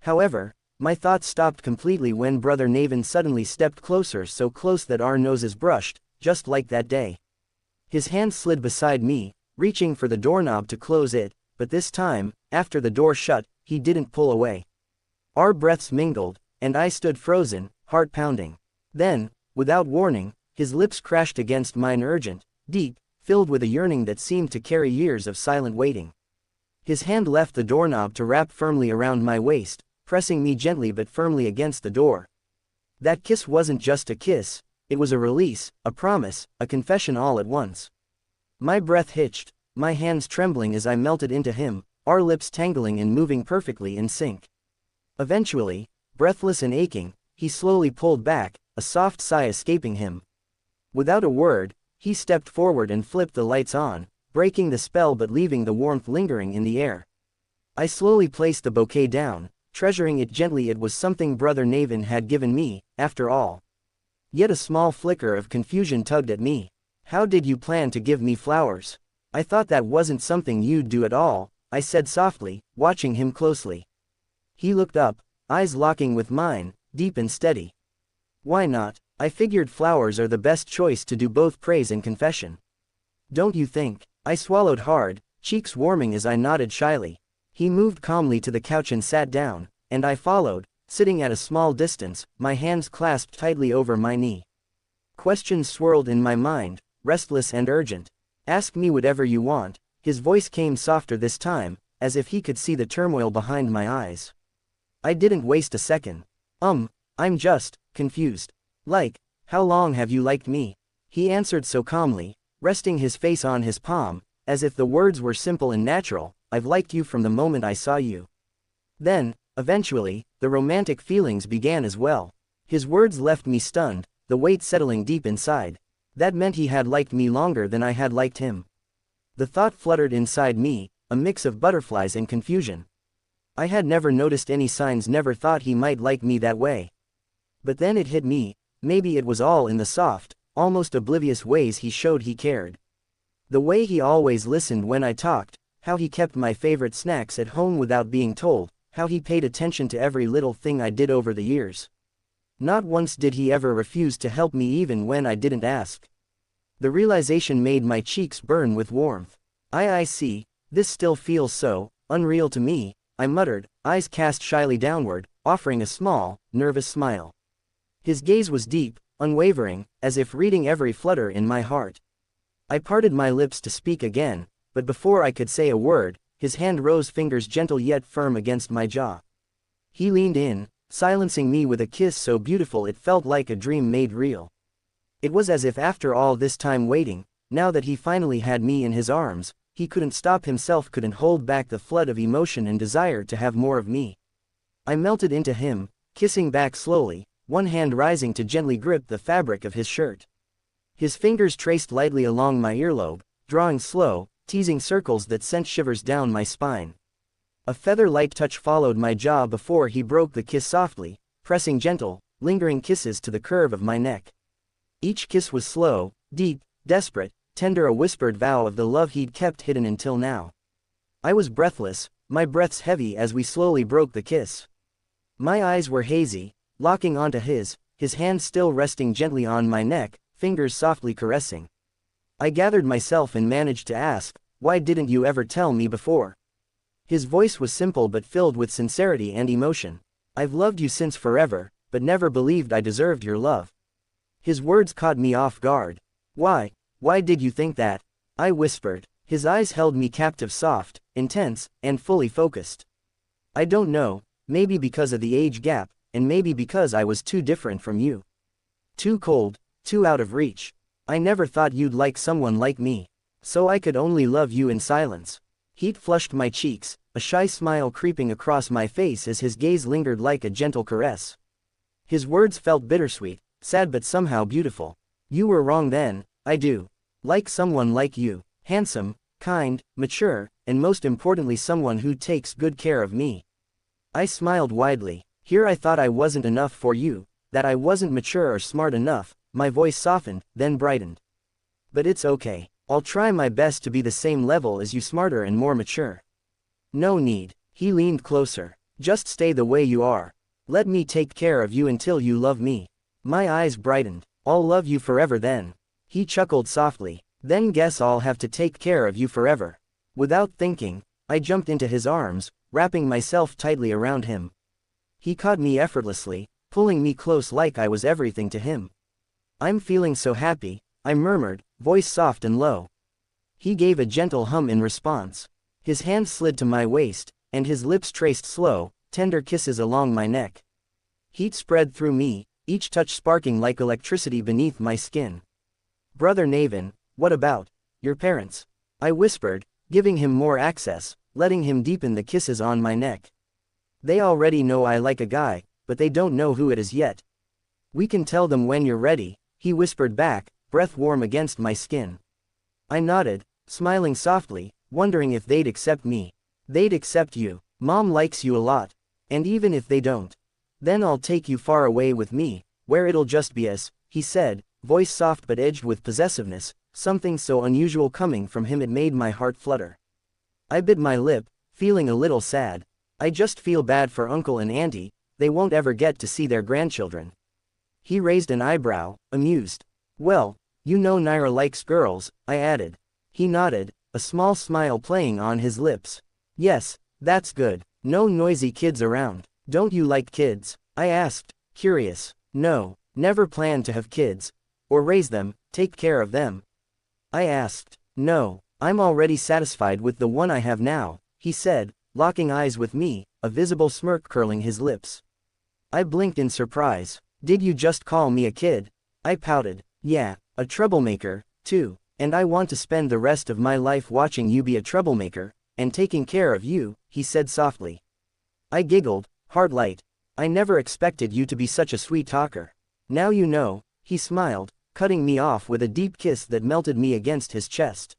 However, my thoughts stopped completely when Brother Navin suddenly stepped closer, so close that our noses brushed, just like that day. His hand slid beside me, reaching for the doorknob to close it, but this time, after the door shut, he didn't pull away. Our breaths mingled, and I stood frozen, heart pounding. Then, without warning, his lips crashed against mine, urgent, deep, filled with a yearning that seemed to carry years of silent waiting. His hand left the doorknob to wrap firmly around my waist, pressing me gently but firmly against the door. That kiss wasn't just a kiss, it was a release, a promise, a confession all at once. My breath hitched, my hands trembling as I melted into him, our lips tangling and moving perfectly in sync. Eventually, breathless and aching, he slowly pulled back, a soft sigh escaping him. Without a word, he stepped forward and flipped the lights on, breaking the spell but leaving the warmth lingering in the air. I slowly placed the bouquet down, treasuring it gently. It was something Brother Navin had given me, after all. Yet a small flicker of confusion tugged at me. How did you plan to give me flowers? I thought that wasn't something you'd do at all, I said softly, watching him closely. He looked up, eyes locking with mine, deep and steady. Why not? I figured flowers are the best choice to do both praise and confession. Don't you think? I swallowed hard, cheeks warming as I nodded shyly. He moved calmly to the couch and sat down, and I followed, sitting at a small distance, my hands clasped tightly over my knee. Questions swirled in my mind, restless and urgent. Ask me whatever you want. His voice came softer this time, as if he could see the turmoil behind my eyes. I didn't waste a second. I'm just confused. Like, how long have you liked me? He answered so calmly, resting his face on his palm, as if the words were simple and natural. I've liked you from the moment I saw you. Then, eventually, the romantic feelings began as well. His words left me stunned, the weight settling deep inside. That meant he had liked me longer than I had liked him. The thought fluttered inside me, a mix of butterflies and confusion. I had never noticed any signs, never thought he might like me that way. But then it hit me, maybe it was all in the soft, almost oblivious ways he showed he cared. The way he always listened when I talked, how he kept my favorite snacks at home without being told, how he paid attention to every little thing I did over the years. Not once did he ever refuse to help me even when I didn't ask. The realization made my cheeks burn with warmth. I see, this still feels so unreal to me, I muttered, eyes cast shyly downward, offering a small, nervous smile. His gaze was deep, unwavering, as if reading every flutter in my heart. I parted my lips to speak again, but before I could say a word, his hand rose, fingers gentle yet firm against my jaw. He leaned in, silencing me with a kiss so beautiful it felt like a dream made real. It was as if after all this time waiting, now that he finally had me in his arms, he couldn't stop himself, couldn't hold back the flood of emotion and desire to have more of me. I melted into him, kissing back slowly, one hand rising to gently grip the fabric of his shirt. His fingers traced lightly along my earlobe, drawing slow, teasing circles that sent shivers down my spine. A feather-light touch followed my jaw before he broke the kiss softly, pressing gentle, lingering kisses to the curve of my neck. Each kiss was slow, deep, desperate, tender, a whispered vow of the love he'd kept hidden until now. I was breathless, my breaths heavy as we slowly broke the kiss. My eyes were hazy, locking onto his hand still resting gently on my neck, fingers softly caressing. I gathered myself and managed to ask, why didn't you ever tell me before? His voice was simple but filled with sincerity and emotion. I've loved you since forever, but never believed I deserved your love. His words caught me off guard. Why did you think that? I whispered. His eyes held me captive, soft, intense, and fully focused. I don't know, maybe because of the age gap, and maybe because I was too different from you. Too cold, too out of reach. I never thought you'd like someone like me. So I could only love you in silence. Heat flushed my cheeks, a shy smile creeping across my face as his gaze lingered like a gentle caress. His words felt bittersweet, sad but somehow beautiful. You were wrong then, I do. Like someone like you, handsome, kind, mature, and most importantly someone who takes good care of me. I smiled widely. Here I thought I wasn't enough for you, that I wasn't mature or smart enough. My voice softened, then brightened. But it's okay. I'll try my best to be the same level as you, smarter and more mature. No need. He leaned closer. Just stay the way you are. Let me take care of you until you love me. My eyes brightened. I'll love you forever then. He chuckled softly. Then guess I'll have to take care of you forever. Without thinking, I jumped into his arms, wrapping myself tightly around him. He caught me effortlessly, pulling me close like I was everything to him. I'm feeling so happy, I murmured, voice soft and low. He gave a gentle hum in response. His hand slid to my waist, and his lips traced slow, tender kisses along my neck. Heat spread through me, each touch sparking like electricity beneath my skin. Brother Navin, what about your parents? I whispered, giving him more access, letting him deepen the kisses on my neck. They already know I like a guy, but they don't know who it is yet. We can tell them when you're ready, he whispered back, breath warm against my skin. I nodded, smiling softly, wondering if they'd accept me. They'd accept you. Mom likes you a lot. And even if they don't, then I'll take you far away with me, where it'll just be us, he said, voice soft but edged with possessiveness, something so unusual coming from him it made my heart flutter. I bit my lip, feeling a little sad. I just feel bad for Uncle and Auntie, they won't ever get to see their grandchildren. He raised an eyebrow, amused. Well, you know Naira likes girls, I added. He nodded, a small smile playing on his lips. Yes, that's good. No noisy kids around. Don't you like kids? I asked, curious. No, never planned to have kids. Or raise them, take care of them. I asked. No, I'm already satisfied with the one I have now, he said, locking eyes with me, a visible smirk curling his lips. I blinked in surprise. Did you just call me a kid? I pouted. Yeah, a troublemaker, too, and I want to spend the rest of my life watching you be a troublemaker, and taking care of you, he said softly. I giggled, heart light. I never expected you to be such a sweet talker. Now you know, he smiled, cutting me off with a deep kiss that melted me against his chest.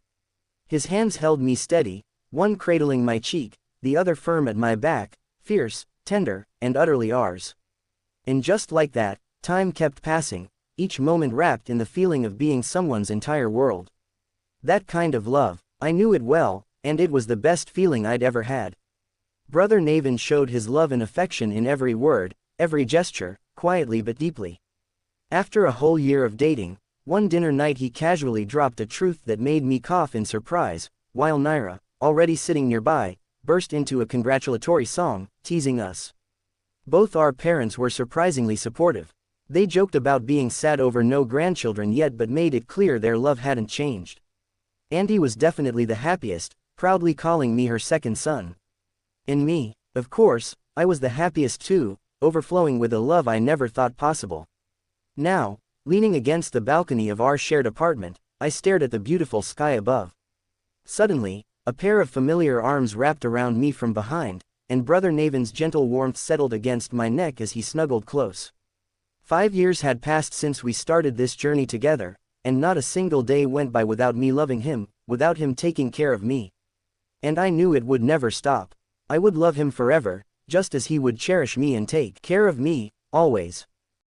His hands held me steady, one cradling my cheek, the other firm at my back, fierce, tender, and utterly ours. And just like that, time kept passing, each moment wrapped in the feeling of being someone's entire world. That kind of love, I knew it well, and it was the best feeling I'd ever had. Brother Navin showed his love and affection in every word, every gesture, quietly but deeply. After a whole year of dating, one dinner night he casually dropped a truth that made me cough in surprise, while Naira, already sitting nearby, burst into a congratulatory song, teasing us. Both our parents were surprisingly supportive. They joked about being sad over no grandchildren yet but made it clear their love hadn't changed. Auntie was definitely the happiest, proudly calling me her second son. And me, of course, I was the happiest too, overflowing with a love I never thought possible. Now, leaning against the balcony of our shared apartment, I stared at the beautiful sky above. Suddenly, a pair of familiar arms wrapped around me from behind, and Brother Navin's gentle warmth settled against my neck as he snuggled close. 5 years had passed since we started this journey together, and not a single day went by without me loving him, without him taking care of me. And I knew it would never stop. I would love him forever, just as he would cherish me and take care of me, always.